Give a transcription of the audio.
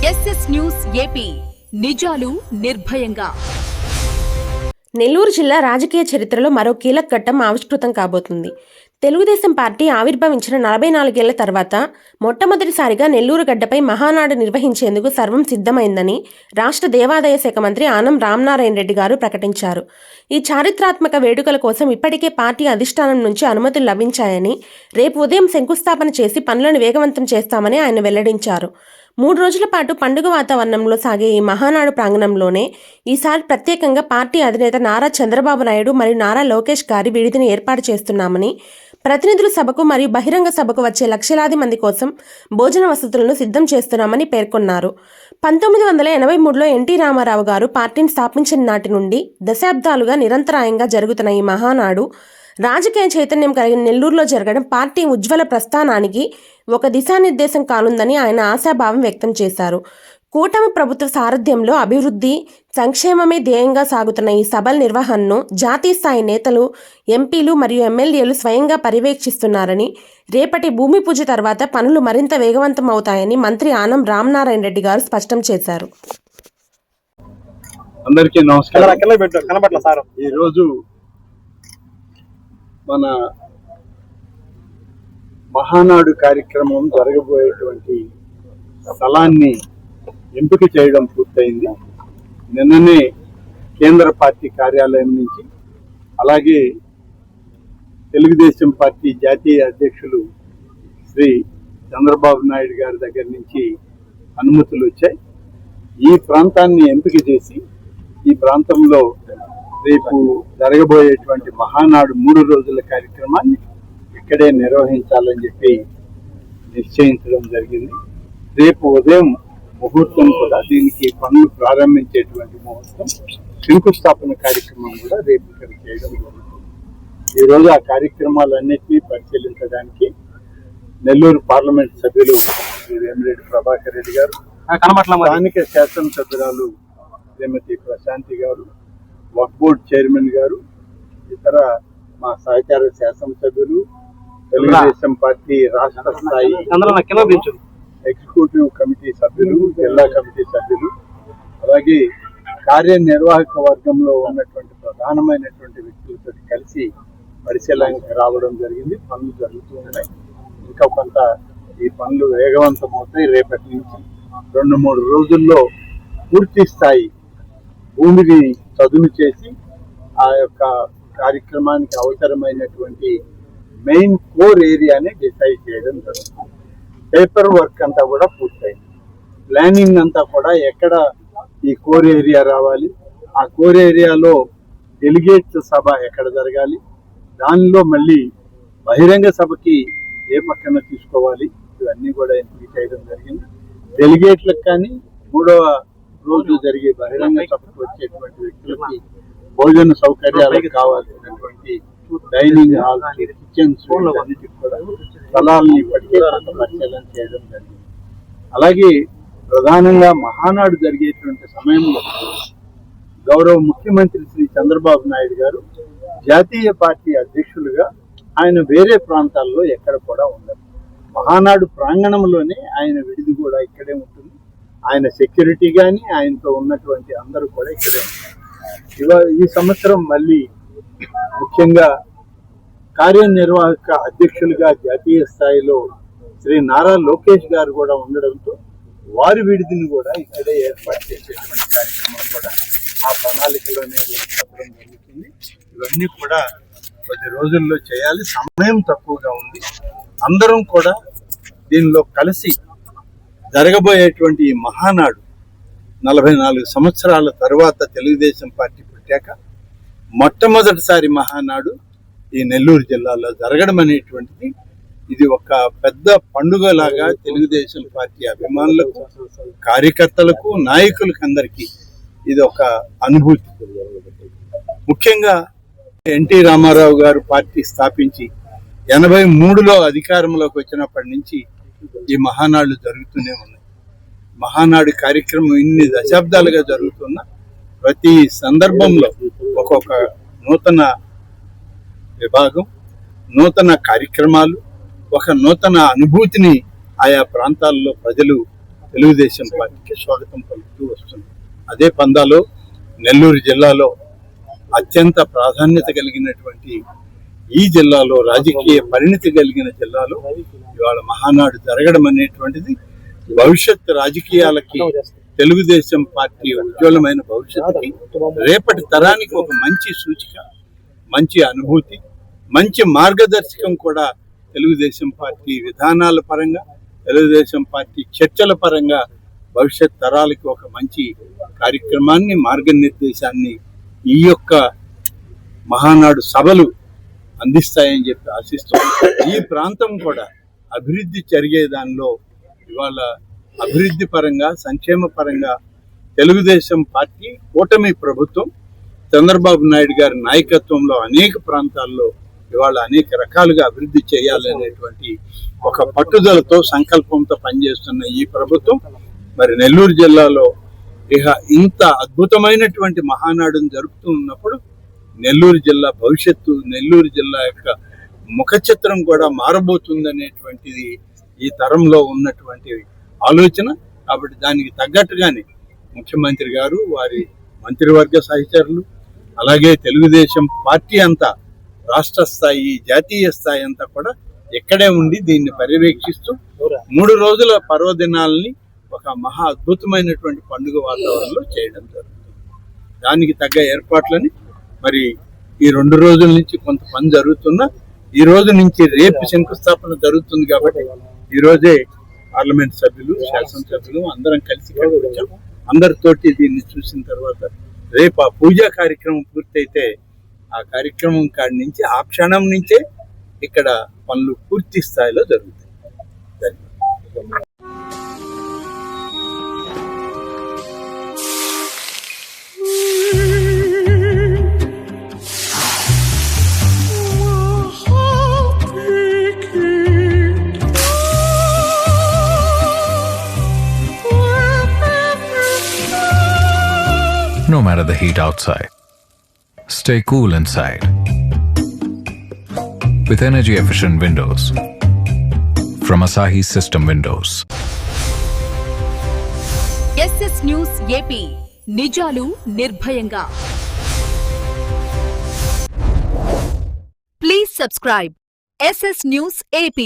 SS news AP నిజాలు నిర్భయంగా. నెల్లూరు జిల్లా రాజకీయ చరిత్రలో మరో కీలక ఘట్టం ఆవిష్కృతం కాబోతుంది. తెలుగుదేశం పార్టీ ఆవిర్భవించిన 44 ఏళ్ల తర్వాత మొట్టమొదటిసారిగా నెల్లూరు గడ్డపై మహానాడు నిర్వహించేందుకు సర్వం సిద్ధమైందని రాష్ట్ర దేవాదాయ శాఖ మంత్రి ఆనం రామనారాయణ రెడ్డి గారు ప్రకటించారు. ఈ చారిత్రాత్మక వేడుకల కోసం ఇప్పటికే పార్టీ అధిష్టానం నుంచి అనుమతులు లభించాయని, రేపు ఉదయం శంకుస్థాపన చేసి పనులను వేగవంతం చేస్తామని ఆయన వెల్లడించారు. 3 రోజుల పాటు పండుగ వాతావరణంలో సాగే ఈ మహానాడు ప్రాంగణంలోనే ఈసారి ప్రత్యేకంగా పార్టీ అధినేత నారా చంద్రబాబు నాయుడు మరియు నారా లోకేష్ గారి విడిదిని ఏర్పాటు చేస్తున్నామని, ప్రతినిధుల సభకు మరియు బహిరంగ సభకు వచ్చే లక్షలాది మంది కోసం భోజన వసతులను సిద్ధం చేస్తున్నామని పేర్కొన్నారు. 1983లో ఎన్టీ రామారావు గారు పార్టీని స్థాపించిన నాటి నుండి దశాబ్దాలుగా నిరంతరాయంగా జరుగుతున్న ఈ మహానాడు రాజకీయ చైతన్యం కలిగిన నెల్లూరులో జరగడం పార్టీ ఉజ్వల ప్రస్థానానికి ఒక దిశానిర్దేశం కానుందని ఆయన ఆశాభావం వ్యక్తం చేశారు. కూటమి ప్రభుత్వ సారథ్యంలో అభివృద్ధి, సంక్షేమమే ధ్యేయంగా సాగుతున్న ఈ సభల నిర్వహణను జాతీయ స్థాయి నేతలు, ఎంపీలు మరియు ఎమ్మెల్యేలు స్వయంగా పర్యవేక్షిస్తున్నారని, రేపటి భూమి పూజ తర్వాత పనులు మరింత వేగవంతం అవుతాయని మంత్రి ఆనం రామనారాయణ రెడ్డి గారు స్పష్టం చేశారు. అందరికీ నమస్కారం. ఈరోజు మన మహానాడు కార్యక్రమం జరగబోయేటువంటి స్థలాన్ని ఎంపిక చేయడం పూర్తయింది. నిన్ననే కేంద్ర పార్టీ కార్యాలయం నుంచి, అలాగే తెలుగుదేశం పార్టీ జాతీయ అధ్యక్షులు శ్రీ చంద్రబాబు నాయుడు గారి దగ్గర నుంచి అనుమతులు వచ్చాయి. ఈ ప్రాంతాన్ని ఎంపిక చేసి ఈ ప్రాంతంలో రేపు జరగబోయేటువంటి మహానాడు 3 రోజుల కార్యక్రమాన్ని ఇక్కడే నిర్వహించాలని చెప్పి నిశ్చయించడం జరిగింది. రేపు ఉదయం ముహూర్తం కూడా, దీనికి పనులు ప్రారంభించేటువంటి ముహూర్తం, శంకుస్థాపన కార్యక్రమం కూడా రేపు ఇక్కడ చేయడం జరుగుతుంది. ఈరోజు ఆ కార్యక్రమాలన్నింటినీ పరిశీలించడానికి నెల్లూరు పార్లమెంట్ సభ్యులు వేమిరెడ్డి ప్రభాకర్ రెడ్డి గారు, స్థానిక శాసనసభ్యురాలు శ్రీమతి ప్రశాంతి గారు, వక్ఫ్ బోర్డు చైర్మన్ గారు, ఇతర మా సహచార శాసనసభ్యులు, తెలుగుదేశం పార్టీ రాష్ట్ర స్థాయి ఎగ్జిక్యూటివ్ కమిటీ సభ్యులు, జిల్లా కమిటీ సభ్యులు, అలాగే కార్యనిర్వాహక వర్గంలో ఉన్నటువంటి ప్రధానమైనటువంటి వ్యక్తులతో కలిసి పరిశీలనకి రావడం జరిగింది. పనులు జరుగుతూ ఉన్నాయి. ఇంకా కొంత ఈ పనులు వేగవంతం అవుతాయి. రేపటి నుంచి 2-3 రోజుల్లో పూర్తి స్థాయి భూమిని చదును చేసి ఆ యొక్క కార్యక్రమానికి అవసరమైనటువంటి మెయిన్ కోర్ ఏరియాని డిసైడ్ చేయడం జరుగుతుంది. పేపర్ వర్క్ అంతా కూడా పూర్తయింది. ప్లానింగ్ అంతా కూడా ఎక్కడ ఈ కోర్ ఏరియా రావాలి, ఆ కోర్ ఏరియాలో డెలిగేట్స్ సభ ఎక్కడ జరగాలి, దానిలో మళ్ళీ బహిరంగ సభకి ఏ పక్కన తీసుకోవాలి, ఇవన్నీ కూడా ఎంపిక చేయడం జరిగింది. డెలిగేట్లకు కానీ 3వ రోజు జరిగే బహిరంగ సభకు వచ్చేటువంటి వ్యక్తులకి భోజన సౌకర్యాలకు కావాల్సినటువంటి డైనింగ్ హాల్స్, కిచెన్స్ అన్నిటికి కూడా స్థలాలను ఇప్పటికే పరిశీలన చేయడం జరిగింది. అలాగే ప్రధానంగా మహానాడు జరిగేటువంటి సమయంలో గౌరవ ముఖ్యమంత్రి శ్రీ చంద్రబాబు నాయుడు గారు జాతీయ పార్టీ అధ్యక్షులుగా ఆయన వేరే ప్రాంతాల్లో ఎక్కడ కూడా ఉండరు. మహానాడు ప్రాంగణంలోనే ఆయన విడిది కూడా ఇక్కడే ఉంటుంది. ఆయన సెక్యూరిటీ కానీ, ఆయనతో ఉన్నటువంటి అందరూ కూడా ఇక్కడే ఉంటారు. ఈ సంవత్సరం మళ్ళీ ముఖ్యంగా కార్యనిర్వాహక అధ్యక్షులుగా జాతీయ స్థాయిలో శ్రీ నారా లోకేష్ గారు కూడా ఉండడంతో వారి విడిదిని కూడా ఇక్కడే ఏర్పాటు చేసేటువంటి కార్యక్రమం కూడా ఆ ప్రణాళికలోనే చెప్పడం జరుగుతుంది. ఇవన్నీ కూడా కొద్ది రోజుల్లో చేయాలి. సమయం తక్కువగా ఉంది. అందరం కూడా దీనిలో కలిసి జరగబోయేటువంటి ఈ మహానాడు 44 సంవత్సరాల తర్వాత తెలుగుదేశం పార్టీ పుట్టాక మొట్టమొదటిసారి మహానాడు ఈ నెల్లూరు జిల్లాలో జరగడం అనేటువంటిది ఇది ఒక పెద్ద పండుగలాగా తెలుగుదేశం పార్టీ అభిమానులకు, కార్యకర్తలకు, నాయకులకు అందరికీ ఇది ఒక అనుభూతి. ముఖ్యంగా ఎన్టీ రామారావు గారు పార్టీ స్థాపించి 83లో అధికారంలోకి వచ్చినప్పటి నుంచి ఈ మహానాడు జరుగుతూనే ఉన్నాయి. మహానాడు కార్యక్రమం ఇన్ని దశాబ్దాలుగా జరుగుతున్న ప్రతి సందర్భంలో ఒక్కొక్క నూతన విభాగం, నూతన కార్యక్రమాలు, ఒక నూతన అనుభూతిని ఆయా ప్రాంతాల్లో ప్రజలు తెలుగుదేశం పార్టీకి స్వాగతం పలుకుతూ వస్తుంది. అదే పందాలో నెల్లూరు జిల్లాలో అత్యంత ప్రాధాన్యత కలిగినటువంటి ఈ జిల్లాలో, రాజకీయ పరిణితి కలిగిన జిల్లాలో ఇవాళ మహానాడు జరగడం అనేటువంటిది భవిష్యత్ రాజకీయాలకి, తెలుగుదేశం పార్టీ ఉజ్వలమైన భవిష్యత్తుకి, రేపటి తరానికి ఒక మంచి సూచిక, మంచి అనుభూతి, మంచి మార్గదర్శకం కూడా తెలుగుదేశం పార్టీ విధానాల పరంగా, తెలుగుదేశం పార్టీ చర్చల పరంగా భవిష్యత్ తరాలకి ఒక మంచి కార్యక్రమాన్ని, మార్గనిర్దేశాన్ని ఈ యొక్క మహానాడు సభలు అందిస్తాయని చెప్పి ఆశిస్తూ, ఈ ప్రాంతం కూడా అభివృద్ధి జరిగే దానిలో ఇవాళ అభివృద్ధి పరంగా, సంక్షేమ పరంగా తెలుగుదేశం పార్టీ, కూటమి ప్రభుత్వం, చంద్రబాబు నాయుడు గారి నాయకత్వంలో అనేక ప్రాంతాల్లో ఇవాళ అనేక రకాలుగా అభివృద్ధి చేయాలనేటువంటి ఒక పట్టుదలతో, సంకల్పంతో పనిచేస్తున్న ఈ ప్రభుత్వం మరి నెల్లూరు జిల్లాలో ఇక ఇంత అద్భుతమైనటువంటి మహానాడును జరుపుతూ ఉన్నప్పుడు నెల్లూరు జిల్లా భవిష్యత్తు, నెల్లూరు జిల్లా యొక్క ముఖ చిత్రం కూడా మారబోతుందనేటువంటిది ఈ తరంలో ఉన్నటువంటి ఆలోచన. కాబట్టి దానికి తగ్గట్టుగానే ముఖ్యమంత్రి గారు, వారి మంత్రివర్గ సహచరులు, అలాగే తెలుగుదేశం పార్టీ అంతా రాష్ట్ర స్థాయి, జాతీయ స్థాయి అంతా కూడా ఇక్కడే ఉండి దీన్ని పర్యవేక్షిస్తూ 3 రోజుల పర్వదినాలని ఒక మహా అద్భుతమైనటువంటి పండుగ వాతావరణంలో చేయడం జరుగుతుంది. దానికి తగ్గ ఏర్పాట్లని మరి ఈ 2 రోజుల నుంచి కొంత పని జరుగుతున్నా, ఈ రోజు నుంచి రేపు శంకుస్థాపన జరుగుతుంది. కాబట్టి ఈ రోజే పార్లమెంట్ సభ్యులు, శాసనసభ్యులు అందరం కలిసి వచ్చాం. అందరితోటి దీన్ని చూసిన తర్వాత రేపు ఆ పూజా కార్యక్రమం పూర్తయితే ఆ కార్యక్రమం కాడి నుంచి, ఆ క్షణం నుంచే ఇక్కడ పనులు పూర్తి స్థాయిలో జరుగుతాయి. ధన్యవాదాలు. No matter the heat outside, stay cool inside with energy efficient windows from Asahi System Windows. SS News AP, నిజాలు నిర్భయంగా. Please subscribe SS News AP.